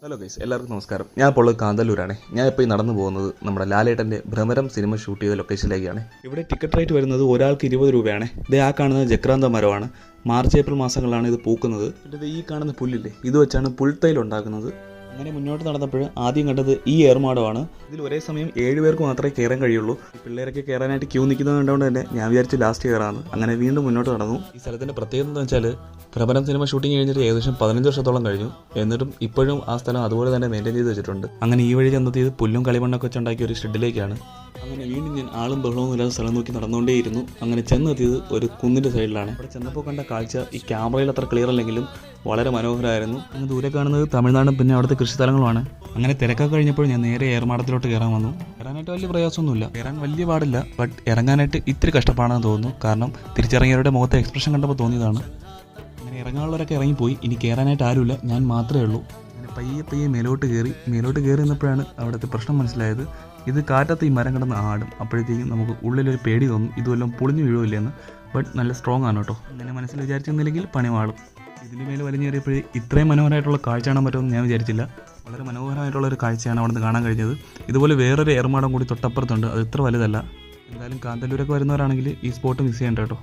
Hello guys, എല്ലാവർക്കും നമസ്കാരം. ഞാൻ ഇപ്പോൾ കാന്തല്ലൂരാണ്. ഞാൻ ഇപ്പോൾ ഈ നടന്നു പോകുന്നത് നമ്മുടെ ലാലേട്ടൻ്റെ ഭ്രമരം സിനിമ ഷൂട്ട് ചെയ്ത ലൊക്കേഷനിലേക്കാണ്. ഇവിടെ ടിക്കറ്റ് റേറ്റ് വരുന്നത് ഒരാൾക്ക് 20 രൂപയാണ്. ഇത് ആ കാണുന്നത് ജക്രാന്ത മരമാണ്. മാർച്ച് ഏപ്രിൽ മാസങ്ങളിലാണ് ഇത് പൂക്കുന്നത്. ഇത് ഈ കാണുന്ന പുല്ലില്ലേ, ഇത് വെച്ചാണ് പുൽത്തൈൽ ഉണ്ടാക്കുന്നത്. അങ്ങനെ മുന്നോട്ട് നടന്നപ്പോൾ ആദ്യം കണ്ടത് ഈ ഏർമാടമാണ്. ഇതിൽ ഒരേ സമയം 7 പേർക്ക് മാത്രമേ കയറാൻ കഴിയുള്ളൂ. ഈ പിള്ളേരൊക്കെ കയറാനായിട്ട് ക്യൂ നിൽക്കുന്നത് കണ്ടുകൊണ്ട് തന്നെ ഞാൻ വിചാരിച്ചു ലാസ്റ്റ് കയറാമെന്ന്. അങ്ങനെ വീണ്ടും മുന്നോട്ട് നടന്നു. ഈ സ്ഥലത്തിൻ്റെ പ്രത്യേകത എന്ന് വെച്ചാൽ ഭ്രമരം സിനിമ ഷൂട്ടിംഗ് കഴിഞ്ഞിട്ട് ഏകദേശം 15 വർഷത്തോളം കഴിഞ്ഞു. എന്നിട്ടും ഇപ്പോഴും ആ സ്ഥലം അതുപോലെ തന്നെ മെയിൻറ്റെയിൻ ചെയ്ത് വെച്ചിട്ടുണ്ട്. അങ്ങനെ ഈ വഴി ചെന്നെത്തിയത് പുല്ലും കളിമണ്ണൊക്കെ വെച്ചുണ്ടാക്കിയ ഒരു ഷെഡിലേക്കാണ്. അങ്ങനെ വീണ്ടും ഞാൻ ആളും ബഹളവും ഇല്ലാത്ത സ്ഥലം നോക്കി നടന്നുകൊണ്ടേയിരുന്നു. അങ്ങനെ ചെന്നെത്തിയത് ഒരു കുന്നിൻ്റെ സൈഡിലാണ്. അവിടെ ചെന്നപ്പോൾ കണ്ട കാഴ്ച ഈ ക്യാമറയിൽ അത്ര ക്ലിയർ അല്ലെങ്കിലും വളരെ മനോഹരമായിരുന്നു. അങ്ങ് ദൂരെ കാണുന്നത് തമിഴ്നാടും പിന്നെ അവിടുത്തെ കൃഷിസ്ഥലങ്ങളുമാണ്. അങ്ങനെ തിരക്കൊക്കെ കഴിഞ്ഞപ്പോൾ ഞാൻ നേരെ ഏർമാടത്തിലോട്ട് കയറാൻ വന്നു. കയറാനായിട്ട് വലിയ പ്രയാസമൊന്നുമില്ല, കയറാൻ വലിയ പാടില്ല. ബട്ട് ഇറങ്ങാനായിട്ട് ഇത്തിരി കഷ്ടപ്പാടാണെന്ന് തോന്നുന്നു. കാരണം തിരിച്ചിറങ്ങിയവരുടെ മുഖത്തെ എക്സ്പ്രഷൻ കണ്ടപ്പോൾ തോന്നിയതാണ്. അങ്ങനെ ഇറങ്ങാനുള്ളവരൊക്കെ ഇറങ്ങിപ്പോയി. ഇനി കയറാനായിട്ട് ആരുമില്ല, ഞാൻ മാത്രമേ ഉള്ളൂ. അങ്ങനെ പയ്യെ മേലോട്ട് കയറി നിന്നപ്പോഴാണ് അവിടുത്തെ പ്രശ്നം മനസ്സിലായത്. ഇത് കാറ്റത്ത് ഈ മരം കിടന്ന് ആടും. അപ്പോഴത്തേക്കും നമുക്ക് ഉള്ളിലൊരു പേടി തോന്നും, ഇതുവല്ലം പൊളിഞ്ഞു വീഴുമില്ലെന്ന്. ബട്ട് നല്ല സ്ട്രോങ് ആണ് കേട്ടോ. അങ്ങനെ മനസ്സിൽ വിചാരിച്ചിരുന്നില്ലെങ്കിൽ പണി മാറും. ഇതിന് മേലെ വലിഞ്ഞേറിയപ്പോഴേ ഇത്രയും മനോഹരമായിട്ടുള്ള കാഴ്ച കാണാൻ പറ്റുമെന്ന് ഞാൻ വിചാരിച്ചില്ല. വളരെ മനോഹരമായിട്ടുള്ളൊരു കാഴ്ചയാണ് അവിടെ നിന്ന് കാണാൻ കഴിഞ്ഞത്. ഇതുപോലെ വേറൊരു ഏർമാടം കൂടി തൊട്ടപ്പുറത്തുണ്ട്. അത് ഇത്ര വലുതല്ല. എന്തായാലും കാന്തല്ലൂരൊക്കെ വരുന്നവരാണെങ്കിൽ ഈ സ്പോട്ട് മിസ് ചെയ്യേണ്ട കേട്ടോ.